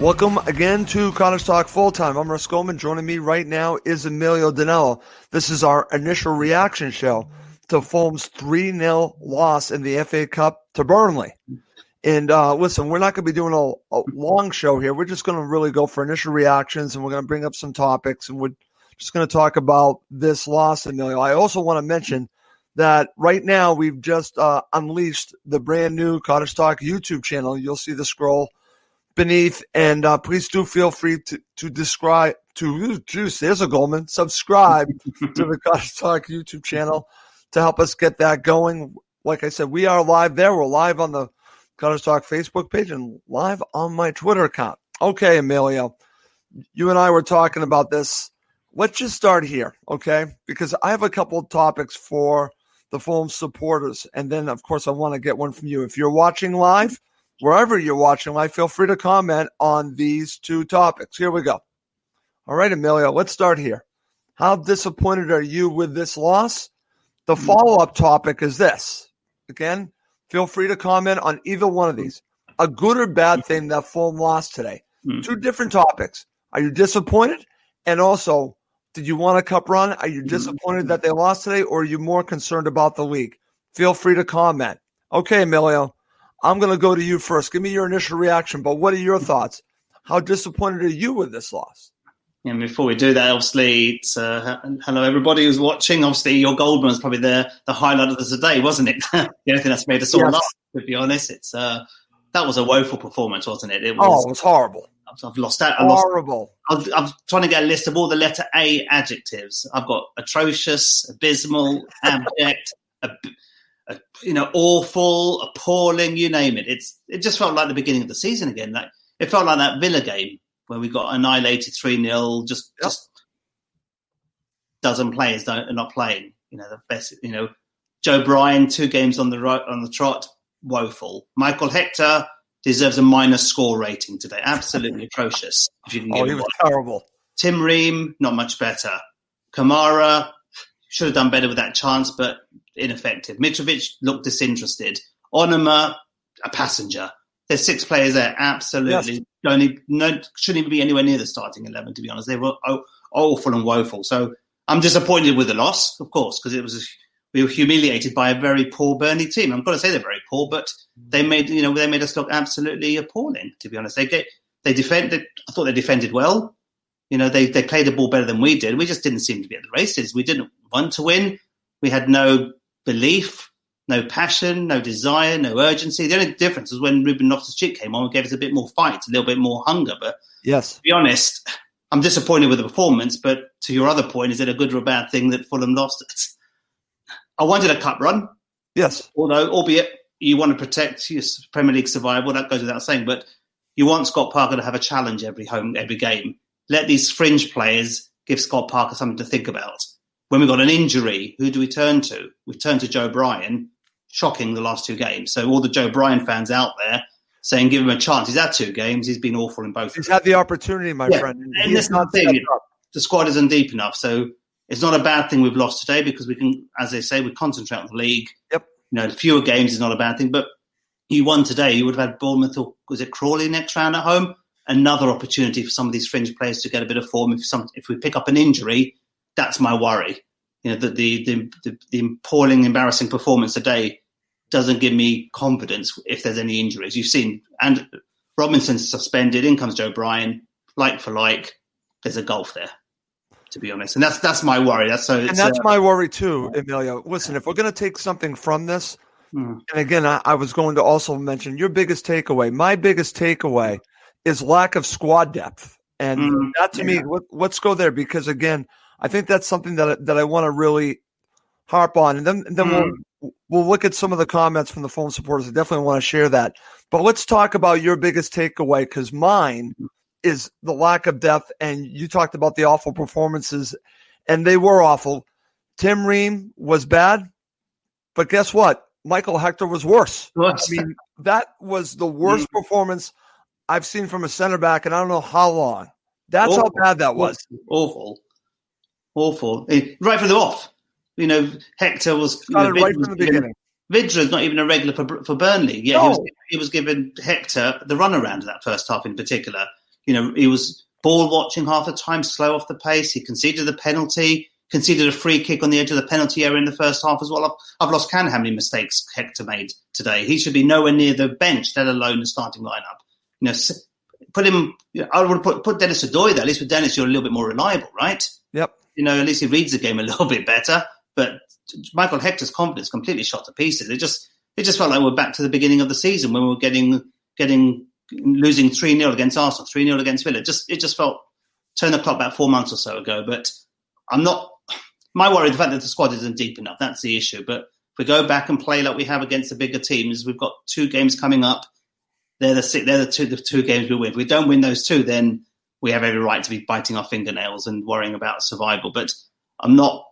Welcome again to Cottage Talk Full-Time. I'm Russ Goldman. Joining me right now is Emilio Danello. This is our initial reaction show to Fulham's 3-0 loss in the FA Cup to Burnley. And listen, we're not going to be doing a long show here. We're just going to really go for initial reactions, and we're going to bring up some topics, and we're just going to talk about this loss, Emilio. I also want to mention that right now we've just unleashed the brand new Cottage Talk YouTube channel. You'll see the scroll beneath, and please do feel free to subscribe to the Cottage Talk YouTube channel to help us get that going. Like I said, we are live there. We're live on the Cottage Talk Facebook page and live on my Twitter account. Okay, Emilio, you and I were talking about this. Let's just start here, okay? Because I have a couple of topics for the Fulham supporters, and then, of course, I want to get one from you. If you're watching live, wherever you're watching live, feel free to comment on these two topics. Here we go. All right, Emilio, let's start here. How disappointed are you with this loss? The follow-up topic is this. Again, feel free to comment on either one of these. A good or bad thing that Fulham lost today. Two different topics. Are you disappointed? And also, did you want a cup run? Are you disappointed that they lost today, or are you more concerned about the league? Feel free to comment. Okay, Emilio, I'm going to go to you first. Give me your initial reaction, but what are your thoughts? How disappointed are you with this loss? And before we do that, obviously, it's, hello everybody who's watching. Obviously, your Goldman was probably the highlight of the today, wasn't it? The only thing that's made us all laugh, to be honest. It's that was a woeful performance, wasn't it? It was horrible. I've lost that. Horrible. I'm trying to get a list of all the letter A adjectives. I've got atrocious, abysmal, abject, awful, appalling, you name it. It just felt like the beginning of the season again. Like it felt like that Villa game where we got annihilated 3-0. Just dozen players are not playing. The best. Joe Bryan, 2 games on the trot, woeful. Michael Hector deserves a minus score rating today. Absolutely atrocious. If you can give he was terrible. Tim Ream, not much better. Kamara should have done better with that chance, but ineffective. Mitrovic looked disinterested. Onuma, a passenger. There's 6 players there. Absolutely. Shouldn't even be anywhere near the starting 11, to be honest. They were awful and woeful. So I'm disappointed with the loss, of course, because we were humiliated by a very poor Burnley team. I'm going to say they're very poor, but they made us look absolutely appalling, to be honest. They defended. I thought they defended well. They played the ball better than we did. We just didn't seem to be at the races. We didn't want to win. We had no belief, no passion, no desire, no urgency. The only difference was when Ruben Loftus-Cheek came on and gave us a bit more fight, a little bit more hunger. But yes, to be honest, I'm disappointed with the performance. But to your other point, is it a good or a bad thing that Fulham lost it? I wanted a cup run. Yes. Albeit you want to protect your Premier League survival, that goes without saying. But you want Scott Parker to have a challenge every game. Let these fringe players give Scott Parker something to think about. When we got an injury, who do we turn to? We turned to Joe Bryan. Shocking the last 2 games. So all the Joe Bryan fans out there saying give him a chance. He's had 2 games. He's been awful in both. He's had the opportunity, my friend. And that's the thing. The squad isn't deep enough. So it's not a bad thing we've lost today because we can, as they say, we concentrate on the league. Yep. Fewer games is not a bad thing. But you won today. You would have had Bournemouth or was it Crawley next round at home? Another opportunity for some of these fringe players to get a bit of form. If we pick up an injury, that's my worry. The appalling, embarrassing performance today doesn't give me confidence if there's any injuries. You've seen, and Robinson's suspended. In comes Joe Bryan, like for like. There's a gulf there, to be honest, and that's my worry. That's my worry too, Emilio. Listen, if we're going to take something from this, and again, I was going to also mention your biggest takeaway. My biggest takeaway is lack of squad depth, and that to me, let's go there because again, I think that's something that I want to really harp on, and then we'll look at some of the comments from the Fulham supporters. I definitely want to share that, but let's talk about your biggest takeaway because mine is the lack of depth, and you talked about the awful performances, and they were awful. Tim Ream was bad, but guess what? Michael Hector was worse. I mean, that was the worst performance I've seen from a center back, and I don't know how long. That's how bad that was. Awful. Right from the off. Hector was right from the beginning. Vidra's not even a regular for Burnley. Yeah, no. He was giving Hector the runaround in that first half in particular. He was ball watching half the time, slow off the pace. He conceded the penalty, conceded a free kick on the edge of the penalty area in the first half as well. I've lost count how many mistakes Hector made today. He should be nowhere near the bench, let alone the starting lineup. Put him. I would put Dennis Odoi there. At least with Dennis, you're a little bit more reliable, right? Yep. At least he reads the game a little bit better. But Michael Hector's confidence completely shot to pieces. It just felt like we're back to the beginning of the season when we were losing 3-0 against Arsenal, 3-0 against Villa. It just felt turn the clock back 4 months or so ago. But I'm not. My worry, the fact that the squad isn't deep enough, that's the issue. But if we go back and play like we have against the bigger teams, we've got 2 games coming up. They're the two games we win. If we don't win those 2, then we have every right to be biting our fingernails and worrying about survival. But I'm not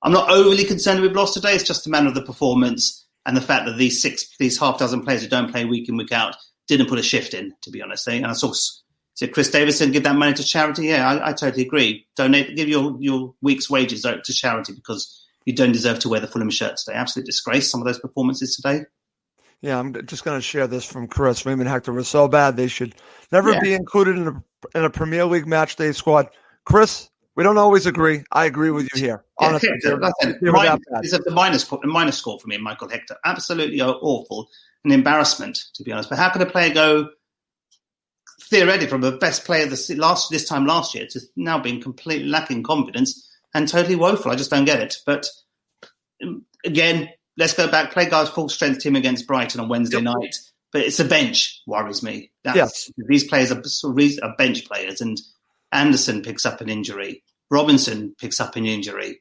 overly concerned we've lost today. It's just a matter of the performance and the fact that these half dozen players who don't play week in, week out didn't put a shift in, to be honest. And I saw Chris Davison give that money to charity. Yeah, I totally agree. Give your week's wages to charity because you don't deserve to wear the Fulham shirt today. Absolute disgrace, some of those performances today. Yeah, I'm just going to share this from Chris. Raymond Hector was so bad they should never be included in a Premier League match day squad. Chris, we don't always agree. I agree with you here. Honestly, it's a minus score for me, Michael Hector. Absolutely awful, an embarrassment, to be honest. But how could a player go theoretically from the best player this time last year to now being completely lacking confidence and totally woeful? I just don't get it. But again, let's go back, play guys full strength team against Brighton on Wednesday night. But it's a bench worries me. These players are bench players, and Anderson picks up an injury. Robinson picks up an injury.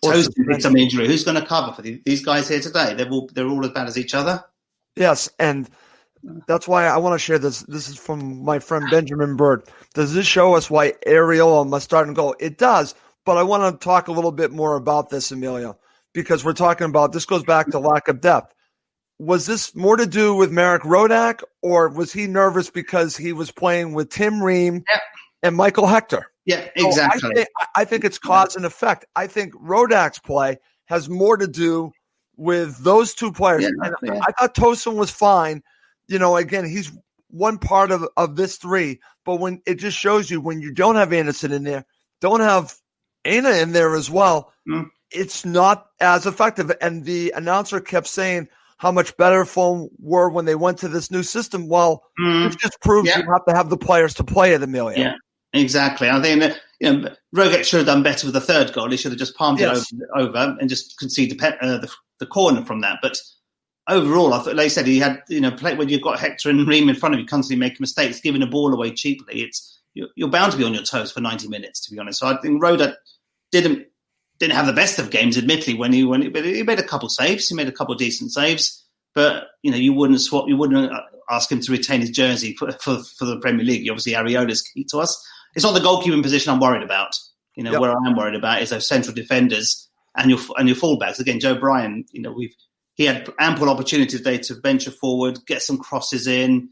Toasty picks up an injury. Who's going to cover for these guys here today? They're all as bad as each other. Yes, and that's why I want to share this. This is from my friend Benjamin Bird. Does this show us why Ariel must start and go? It does, but I want to talk a little bit more about this, Emilio, because we're talking about this goes back to lack of depth. Was this more to do with Marek Rodak, or was he nervous because he was playing with Tim Ream and Michael Hector? Yeah, exactly. So I think it's cause and effect. I think Rodak's play has more to do with those 2 players. I thought Tosin was fine. Again, he's one part of this 3. But when it just shows you when you don't have Anderson in there, don't have Aina in there as well, it's not as effective. And the announcer kept saying how much better Fulham were when they went to this new system. Well, this just proves you have to have the players to play it, Emilio. Yeah. Exactly. I think that Rogic should have done better with the 3rd goal. He should have just palmed it over and just conceded the corner from that. But overall, I thought, like I said, he had play when you've got Hector and Ream in front of you, constantly making mistakes, giving a ball away cheaply. You're bound to be on your toes for 90 minutes, to be honest. So I think Rogic didn't have the best of games, admittedly, but he made a couple saves. He made a couple of decent saves. But you wouldn't ask him to retain his jersey for the Premier League. Obviously, Areola's key to us. It's not the goalkeeping position I'm worried about. Where I am worried about is those central defenders and your fullbacks. Again, Joe Bryan, he had ample opportunity today to venture forward, get some crosses in.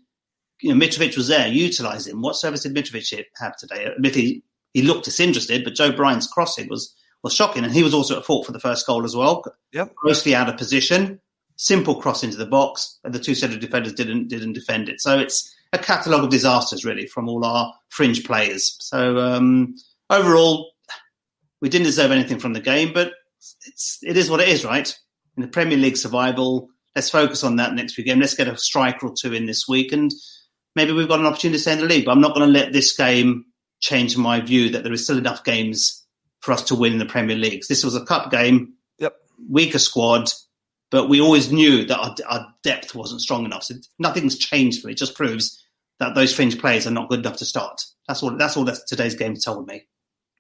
Mitrovic was there, utilise him. What service did Mitrovic have today? Admittedly, he looked disinterested, but Joe Bryan's crossing was shocking, and he was also at fault for the first goal as well. Yep. Grossly out of position, simple cross into the box, and the 2 central defenders didn't defend it. So it's a catalogue of disasters, really, from all our fringe players. So overall, we didn't deserve anything from the game, but it is what it is, right? In the Premier League survival, let's focus on that next week game. Let's get a striker or 2 in this week, and maybe we've got an opportunity to stay in the league. But I'm not going to let this game change my view that there is still enough games for us to win in the Premier League. This was a cup game, weaker squad, but we always knew that our depth wasn't strong enough. So nothing's changed for me. It just proves that those fringe players are not good enough to start. That's all that today's game told me.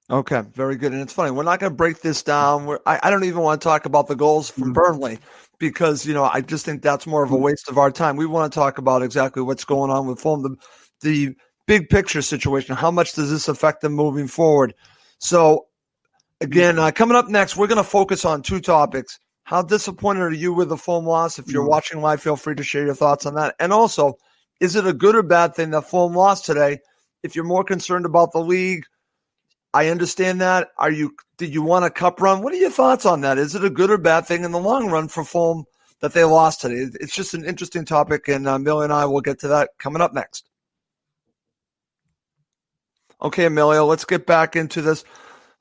Okay, very good. And it's funny, we're not going to break this down. I don't even want to talk about the goals from Burnley because, I just think that's more of a waste of our time. We want to talk about exactly what's going on with Fulham, the big picture situation. How much does this affect them moving forward? So, again, coming up next, we're going to focus on 2 topics. How disappointed are you with the Fulham loss? If you're watching live, feel free to share your thoughts on that. And also, is it a good or bad thing that Fulham lost today? If you're more concerned about the league, I understand that. Did you want a cup run? What are your thoughts on that? Is it a good or bad thing in the long run for Fulham that they lost today? It's just an interesting topic, and Millie and I will get to that coming up next. Okay, Emilio, let's get back into this.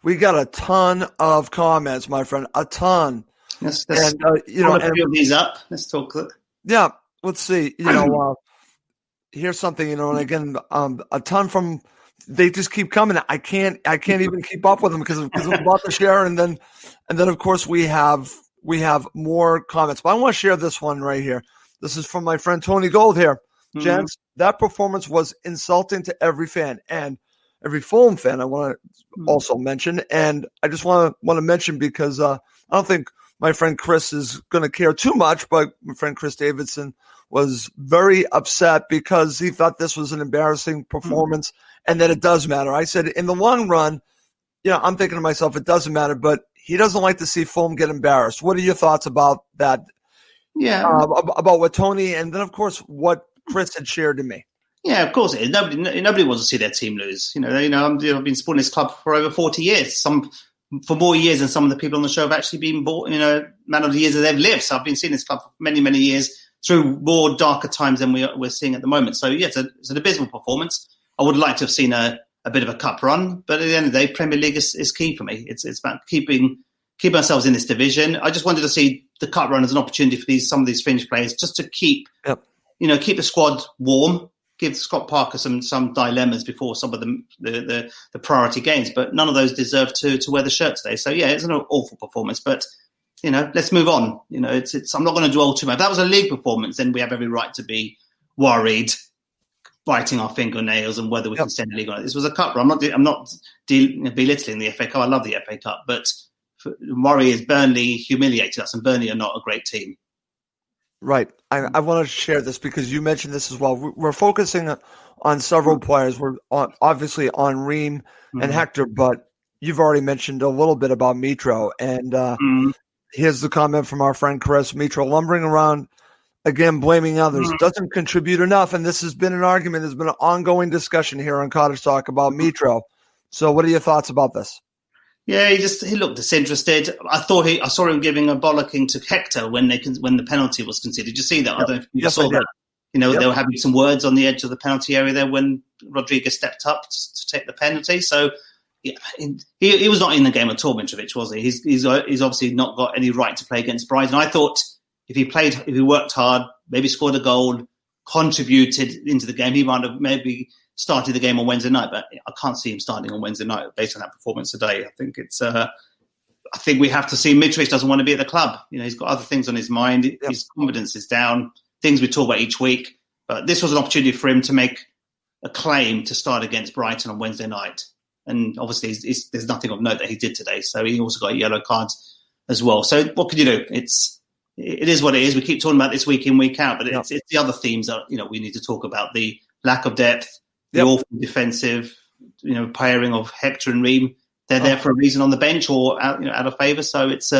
We got a ton of comments, my friend, a ton. Let's And, a few of these up. Let's talk. Yeah, let's see. Here's something, and again, a ton from. They just keep coming. I can't even keep up with them because I'm about to share, and then of course we have more comments. But I want to share this one right here. This is from my friend Tony Gold here. Mm-hmm. Gents, that performance was insulting to every fan and every Fulham fan. I want to also mention, and I just want to mention because I don't think my friend Chris is going to care too much, but my friend Chris Davidson was very upset because he thought this was an embarrassing performance and that it does matter. I said, in the long run, I'm thinking to myself, it doesn't matter, but he doesn't like to see Fulham get embarrassed. What are your thoughts about that? Yeah. About what Tony, and then, of course, what Chris had shared to me. Yeah, of course it is. Nobody wants to see their team lose. I've been supporting this club for over 40 years. For more years than some of the people on the show have actually been bought, man of the years that they've lived. So I've been seeing this club for many, many years through more darker times than we're seeing at the moment. So, yeah, it's an abysmal performance. I would like to have seen a bit of a cup run, but at the end of the day, Premier League is key for me. It's about keeping ourselves in this division. I just wanted to see the cup run as an opportunity for some of these fringe players just to keep the squad warm, give Scott Parker some dilemmas before some of the priority games, but none of those deserve to wear the shirt today. So, yeah, it's an awful performance, but let's move on. I'm not going to dwell too much. If that was a league performance, then we have every right to be worried, biting our fingernails, and whether we can send the league on it. This was a cup run. I'm not belittling the FA Cup. I love the FA Cup, but worry is Burnley humiliated us, and Burnley are not a great team. Right. I want to share this because you mentioned this as well. We're focusing on several players. We're obviously on Ream and Hector, but you've already mentioned a little bit about Mitro. And here's the comment from our friend Chris. Mitro lumbering around, again, blaming others, doesn't contribute enough. And this has been an argument. There's been an ongoing discussion here on Cottage Talk about Mitro. So what are your thoughts about this? Yeah, he looked disinterested. I saw him giving a bollocking to Hector when the penalty was conceded. Did you see that? I don't know if you saw that. They were having some words on the edge of the penalty area there when Rodriguez stepped up to take the penalty. So yeah, he was not in the game at all, Mitrovic, was he? He's obviously not got any right to play against Brighton. I thought if he worked hard, maybe scored a goal, contributed into the game, he might have maybe started the game on Wednesday night, but I can't see him starting on Wednesday night based on that performance today. I think I think we have to see Mitrovic doesn't want to be at the club. He's got other things on his mind. Yep. His confidence is down. Things we talk about each week, but this was an opportunity for him to make a claim to start against Brighton on Wednesday night. And obviously, there's nothing of note that he did today. So he also got yellow cards as well. So what can you do? It is what it is. We keep talking about this week in, week out, but it's the other themes that we need to talk about: the lack of depth. The awful defensive, pairing of Hector and Ream. They're there for a reason on the bench or out of favour. So it's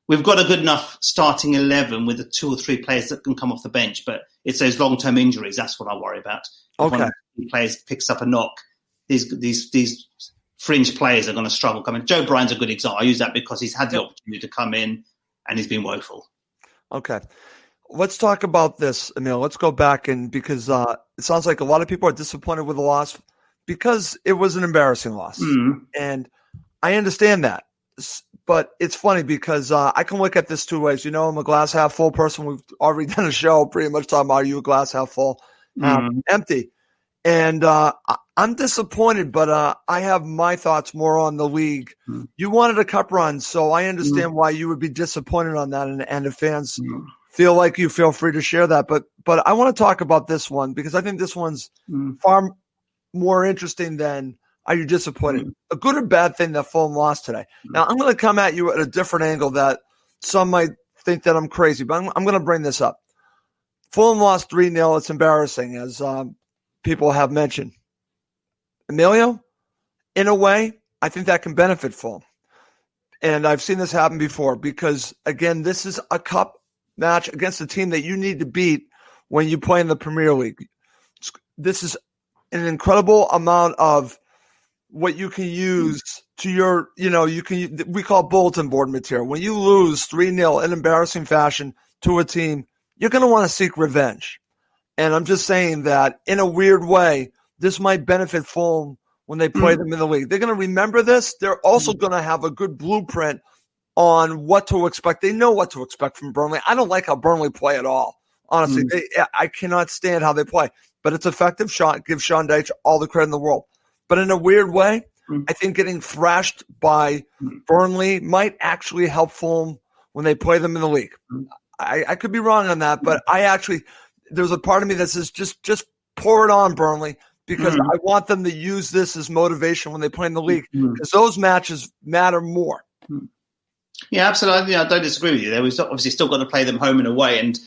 we've got a good enough starting 11 with the 2 or 3 players that can come off the bench, but it's those long-term injuries. That's what I worry about. If one of the players picks up a knock, these fringe players are going to struggle coming. Joe Bryan's a good example. I use that because he's had the opportunity to come in and he's been woeful. Okay. Let's talk about this, Emil. Let's go back because it sounds like a lot of people are disappointed with the loss because it was an embarrassing loss. And I understand that. But it's funny because I can look at this 2 ways. I'm a glass half full person. We've already done a show pretty much talking about, are you a glass half full, empty? And I'm disappointed, but I have my thoughts more on the league. You wanted a cup run, so I understand why you would be disappointed on that. And the fans feel like you, feel free to share that. But I want to talk about this one because I think this one's far more interesting than are you disappointed? A good or bad thing that Fulham lost today. Now, I'm going to come at you at a different angle that some might think that I'm crazy, but I'm going to bring this up. Fulham lost 3-0. It's embarrassing, as people have mentioned. Emilio, in a way, I think that can benefit Fulham. And I've seen this happen before because, again, this is a cup match against a team that you need to beat when you play in the Premier League. This is an incredible amount of what you can use to your, we call bulletin board material. When you lose 3-0 in embarrassing fashion to a team, you're going to want to seek revenge. And I'm just saying that in a weird way, this might benefit Fulham when they play them in the league. They're going to remember this. They're also going to have a good blueprint on what to expect. They know what to expect from Burnley. I don't like how Burnley play at all. Honestly, I cannot stand how they play. But it's effective. Give Sean Dyche all the credit in the world. But in a weird way, I think getting thrashed by Burnley might actually help Fulham when they play them in the league. I could be wrong on that, but there's a part of me that says just pour it on, Burnley, because I want them to use this as motivation when they play in the league, because those matches matter more. Yeah, absolutely. I don't disagree with you there. We've obviously still got to play them home and away, and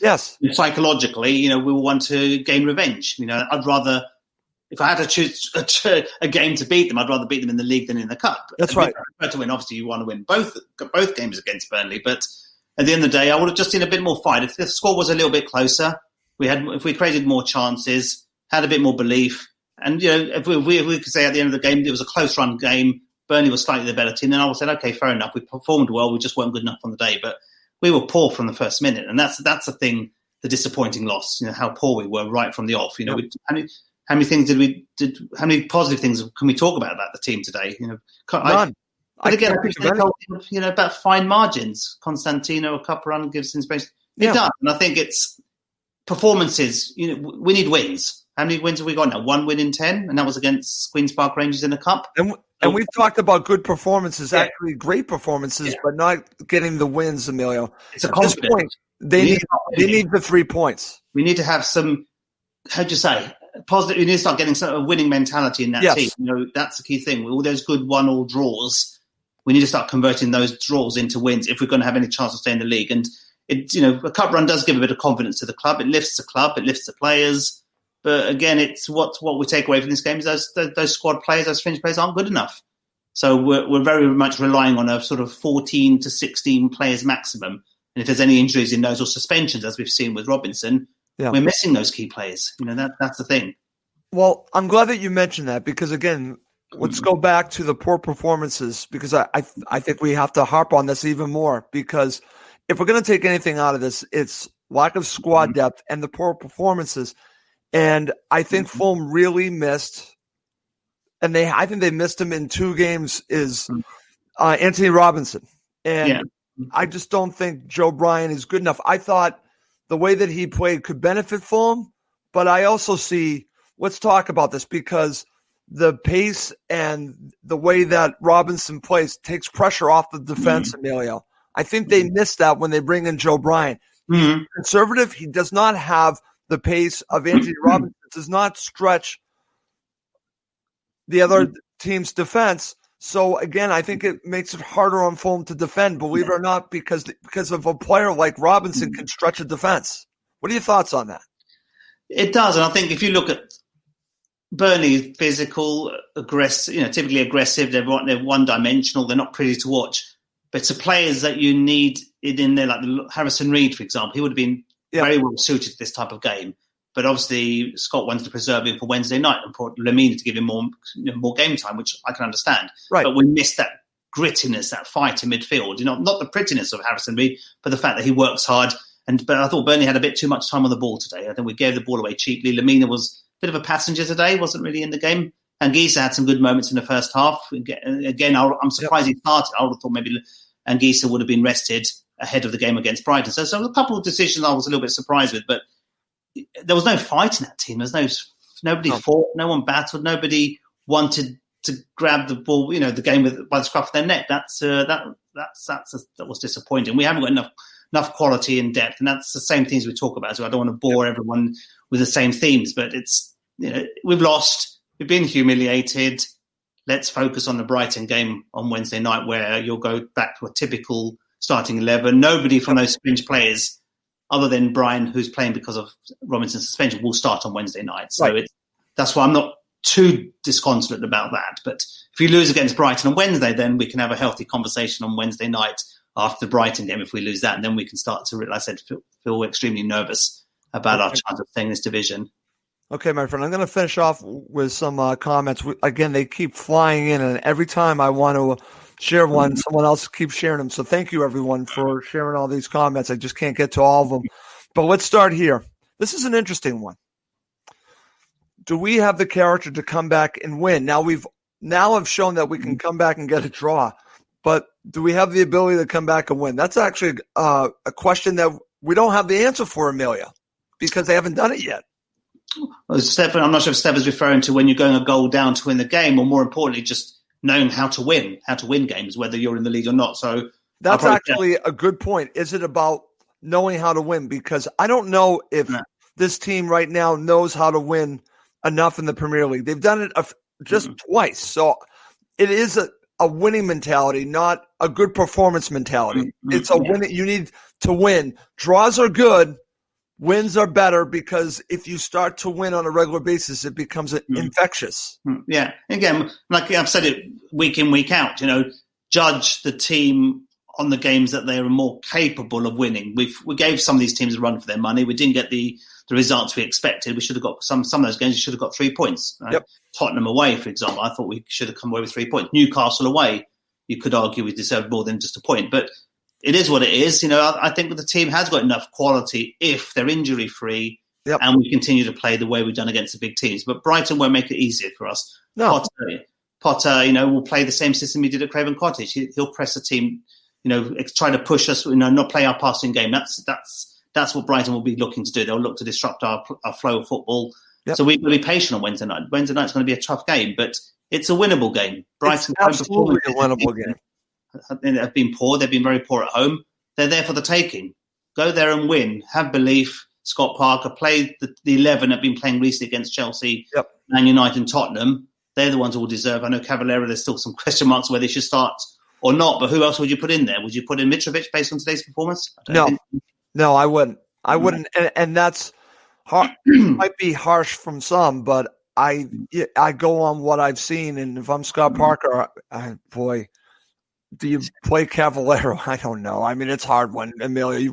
psychologically, we will want to gain revenge. I'd rather, if I had to choose a game to beat them, I'd rather beat them in the league than in the cup. That's right. To win, obviously, you want to win both games against Burnley, but at the end of the day, I would have just seen a bit more fight. If the score was a little bit closer, if we created more chances, had a bit more belief, and if we could say at the end of the game it was a close run game, Burnley was slightly the better team, then I would say, okay, fair enough. We performed well. We just weren't good enough on the day. But we were poor from the first minute. And that's the thing, the disappointing loss, how poor we were right from the off. How many positive things can we talk about the team today? None. But again, I think they told, about fine margins. Constantino, a cup run gives inspiration. It does. And I think it's performances. We need wins. How many wins have we got now? 1 win in 10, and that was against Queen's Park Rangers in the cup. And we've talked about good performances, actually great performances, but not getting the wins, Emilio. It's a confidence. Point, they need the 3 points. We need to have some, how'd you say, positive. We need to start getting a winning mentality in that team. That's the key thing. All those good 1-1 draws, we need to start converting those draws into wins if we're going to have any chance of staying in the league. And a cup run does give a bit of confidence to the club. It lifts the club. It lifts the players. But again, it's what we take away from this game is those squad players, those fringe players aren't good enough. So we're very much relying on a sort of 14 to 16 players maximum. And if there's any injuries in those or suspensions, as we've seen with Robinson, we're missing those key players. That's the thing. Well, I'm glad that you mentioned that because, again, let's go back to the poor performances because I think we have to harp on this even more because if we're going to take anything out of this, it's lack of squad depth and the poor performances. And I think Fulham really missed, and I think they missed him in 2 games, is Anthony Robinson. And I just don't think Joe Bryan is good enough. I thought the way that he played could benefit Fulham, but I also see, let's talk about this because the pace and the way that Robinson plays takes pressure off the defense, Emilio. I think they missed that when they bring in Joe Bryan. He's conservative. He does not have the pace of Anthony Robinson. Does not stretch the other team's defense. So, again, I think it makes it harder on Fulham to defend, believe it or not, because of a player like Robinson can stretch a defense. What are your thoughts on that? It does. And I think if you look at Burnley, physical, aggressive, typically aggressive, they're one-dimensional, they're not pretty to watch. But to players that you need in there, like Harrison Reed, for example, he would have been very well suited to this type of game. But obviously, Scott wanted to preserve him for Wednesday night and put Lamina to give him more game time, which I can understand. Right. But we missed that grittiness, that fight in midfield. Not the prettiness of Harrison Reed, but the fact that he works hard. But I thought Burnley had a bit too much time on the ball today. I think we gave the ball away cheaply. Lamina was a bit of a passenger today, wasn't really in the game. And Anguissa had some good moments in the first half. Again, I'm surprised he started. I would have thought maybe Anguissa would have been rested ahead of the game against Brighton. So a couple of decisions I was a little bit surprised with, but there was no fight in that team. Nobody fought, no one battled, nobody wanted to grab the ball, the game by the scruff of their neck. That was disappointing. We haven't got enough quality and depth, and that's the same things we talk about. So I don't want to bore everyone with the same themes, but it's we've lost, we've been humiliated. Let's focus on the Brighton game on Wednesday night, where you'll go back to a typical starting 11. Nobody from those fringe players, other than Brian, who's playing because of Robinson's suspension, will start on Wednesday night. So that's why I'm not too disconsolate about that. But if you lose against Brighton on Wednesday, then we can have a healthy conversation on Wednesday night after the Brighton game. If we lose that, and then we can start to, like I said, feel extremely nervous about our chance of staying in this division. Okay, my friend, I'm going to finish off with some comments. Again, they keep flying in, and every time I want to share one, someone else keeps sharing them. So thank you, everyone, for sharing all these comments. I just can't get to all of them. But let's start here. This is an interesting one. Do we have the character to come back and win? Now, we've now have shown that we can come back and get a draw. But do we have the ability to come back and win? That's actually a question that we don't have the answer for, Amelia, because they haven't done it yet. Well, Stefan, I'm not sure if Steph is referring to when you're going a goal down to win the game, or more importantly, just knowing how to win games, whether you're in the lead or not. So that's actually a good point. Is it about knowing how to win? Because I don't know if this team right now knows how to win enough in the Premier League. They've done it just twice. So it is a winning mentality, not a good performance mentality. It's a winning. You need to win. Draws are good. Wins are better, because if you start to win on a regular basis, it becomes infectious. Yeah. Again, like I've said it week in, week out, judge the team on the games that they are more capable of winning. We gave some of these teams a run for their money. We didn't get the results we expected. We should have got some of those games. We should have got 3 points. Right? Yep. Tottenham away, for example, I thought we should have come away with 3 points. Newcastle away, you could argue we deserved more than just a point. But it is what it is. I think the team has got enough quality if they're injury-free and we continue to play the way we've done against the big teams. But Brighton won't make it easier for us. No. Potter, will play the same system he did at Craven Cottage. He'll press the team, try to push us, not play our passing game. That's what Brighton will be looking to do. They'll look to disrupt our flow of football. Yep. So we've got to be patient on Wednesday night. Wednesday night's going to be a tough game, but it's a winnable game. Brighton, it's absolutely a winnable game. Have been poor. They've been very poor at home. They're there for the taking. Go there and win. Have belief. Scott Parker played the 11 have been playing recently against Chelsea, Man United and Tottenham. They're the ones who will deserve. I know Cavallero, there's still some question marks whether they should start or not, but who else would you put in there? Would you put in Mitrovic based on today's performance? No, I wouldn't. And that's might be harsh from some, but I go on what I've seen, and if I'm Scott Parker, boy, do you play Cavallero? I don't know. I mean, it's hard when Amelia.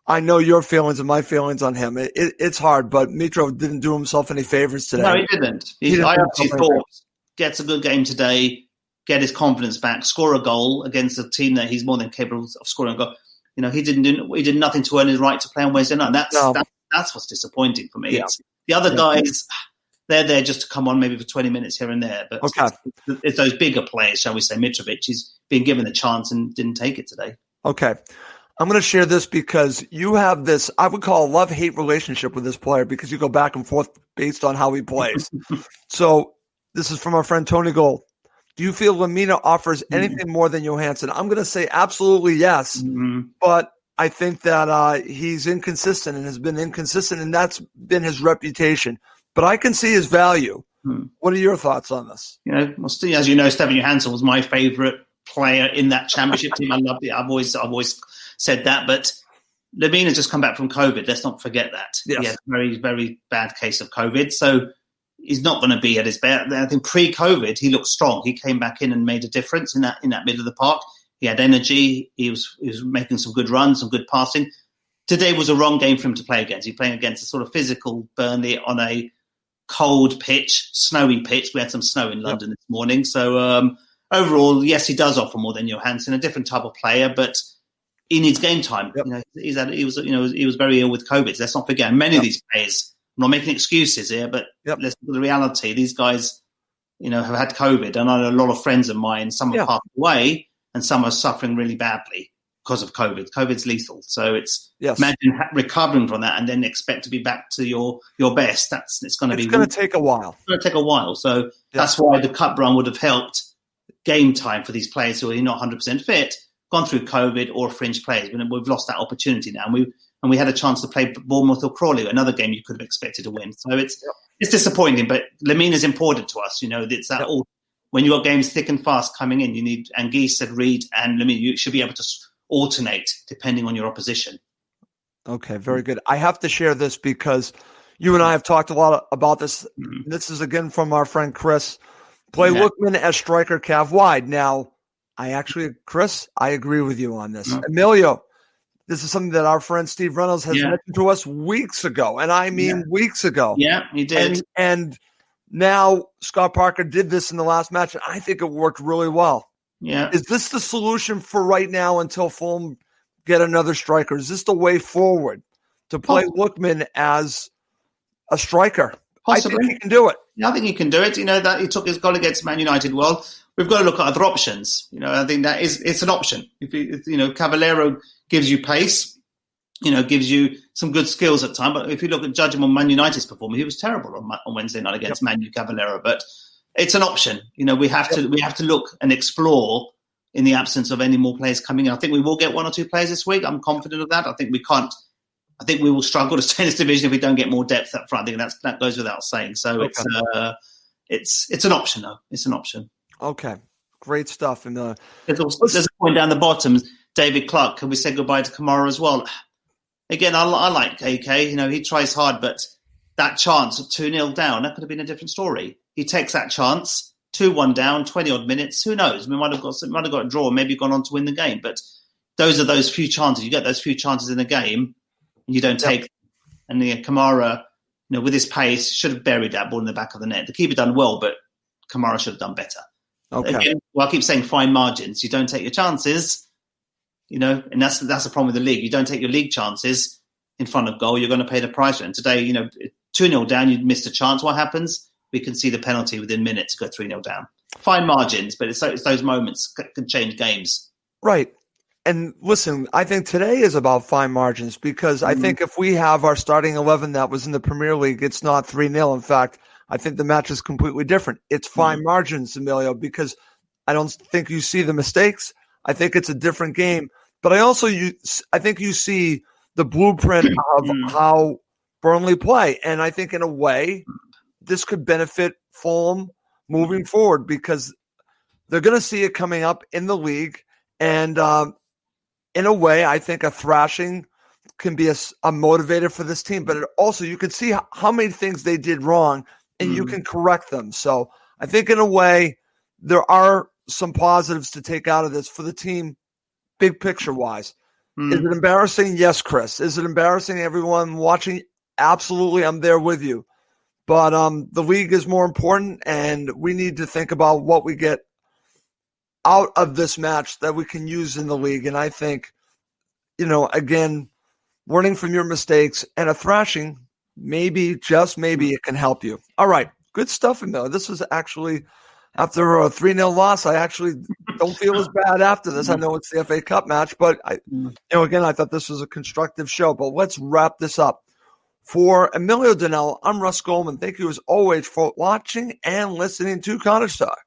I know your feelings and my feelings on him. It's hard, but Mitro didn't do himself any favors today. No, he didn't. I actually thought gets a good game today, get his confidence back, score a goal against a team that he's more than capable of scoring a goal. He did nothing to earn his right to play on Wednesday night. That's what's disappointing for me. Yeah. It's the other guys. They're there just to come on maybe for 20 minutes here and there. But it's those bigger players, shall we say, Mitrovic, he's been given the chance and didn't take it today. Okay. I'm going to share this because you have this, I would call a love-hate relationship with this player, because you go back and forth based on how he plays. So this is from our friend Tony Gold. Do you feel Lamina offers anything more than Johansson? I'm going to say absolutely yes, but I think that he's inconsistent and has been inconsistent, and that's been his reputation. But I can see his value. What are your thoughts on this? As you know, Stefan Johansson was my favourite player in that championship team. I loved it. I've always said that. But Lamina's just come back from COVID. Let's not forget that. Yes. He had a very, very bad case of COVID. So he's not going to be at his best. I think pre-COVID, he looked strong. He came back in and made a difference in that middle of the park. He had energy. He was making some good runs, some good passing. Today was a wrong game for him to play against. He's playing against a sort of physical Burnley on a cold pitch, snowy pitch. We had some snow in London this morning. So overall, yes, he does offer more than Johansson, a different type of player, but he needs game time. Yep. He was very ill with COVID. So let's not forget. Many of these players, I'm not making excuses here, but let's look at the reality. These guys, have had COVID. And I know a lot of friends of mine, some have passed away and some are suffering really badly because of COVID. COVID's lethal. So it's imagine recovering from that and then expect to be back to your best. It's going to take a while. It's going to take a while. So that's why the cup run would have helped game time for these players who are not 100% fit, gone through COVID or fringe players. We've lost that opportunity now. And we had a chance to play Bournemouth or Crawley, another game you could have expected to win. So it's disappointing, but Lamine is important to us. It's that all. When you've got games thick and fast coming in, you need, and Guy said Reed and Lamine, you should be able to alternate depending on your opposition. Okay, very good. I have to share this because you and I have talked a lot about this. Mm-hmm. This is again from our friend Chris. Play Lookman as striker, Cav wide. Now, Chris, I agree with you on this. Mm-hmm. Emilio, this is something that our friend Steve Reynolds has mentioned to us weeks ago, and I mean weeks ago. Yeah, he did. And now Scott Parker did this in the last match, and I think it worked really well. Yeah. Is this the solution for right now until Fulham get another striker? Is this the way forward to play Lookman as a striker? Possibly. I think he can do it. Yeah, I think he can do it. That he took his goal against Man United well. We've got to look at other options. I think it's an option. If Cavallero gives you pace, gives you some good skills at time. But if you look at judge him on Man United's performance, he was terrible on Wednesday night against Man U Cavallero. But it's an option. We have to look and explore in the absence of any more players coming in. I think we will get one or two players this week. I'm confident of that. I think we will struggle to stay in this division if we don't get more depth up front. I think that goes without saying. So it's an option, though. It's an option. Okay, great stuff. And there's a point down the bottom. David Clark, can we say goodbye to Kamara as well? Again, I like KK. He tries hard, but that chance of 2-0 down, that could have been a different story. He takes that chance, 2-1 down, 20-odd minutes. Who knows? We might have got a draw, maybe gone on to win the game. But those are those few chances. You get those few chances in a game, and you don't take them. And Kamara, with his pace, should have buried that ball in the back of the net. The keeper done well, but Kamara should have done better. Okay. Again, I keep saying fine margins. You don't take your chances, and that's the problem with the league. You don't take your league chances in front of goal, you're going to pay the price for it. And today, 2-0 down, you missed a chance. What happens? We can see the penalty within minutes to go 3-0 down. Fine margins, but it's those moments that can change games. Right. And listen, I think today is about fine margins because I think if we have our starting 11 that was in the Premier League, it's not 3-0. In fact, I think the match is completely different. It's fine margins, Emilio, because I don't think you see the mistakes. I think it's a different game. But I think you see the blueprint of how Burnley play. And I think in a way, this could benefit Fulham moving forward because they're going to see it coming up in the league. And in a way, I think a thrashing can be a motivator for this team. But you can see how many things they did wrong, and you can correct them. So I think in a way, there are some positives to take out of this for the team, big picture-wise. Is it embarrassing? Yes, Chris. Is it embarrassing? Everyone watching? Absolutely, I'm there with you. But the league is more important, and we need to think about what we get out of this match that we can use in the league. And I think, again, learning from your mistakes and a thrashing, maybe, just maybe, it can help you. All right, good stuff, Emilio. This is actually, after a 3-0 loss, I actually don't feel as bad after this. I know it's the FA Cup match, but again, I thought this was a constructive show. But let's wrap this up. For Emilio Donnell, I'm Russ Goldman. Thank you as always for watching and listening to Cottage Talk.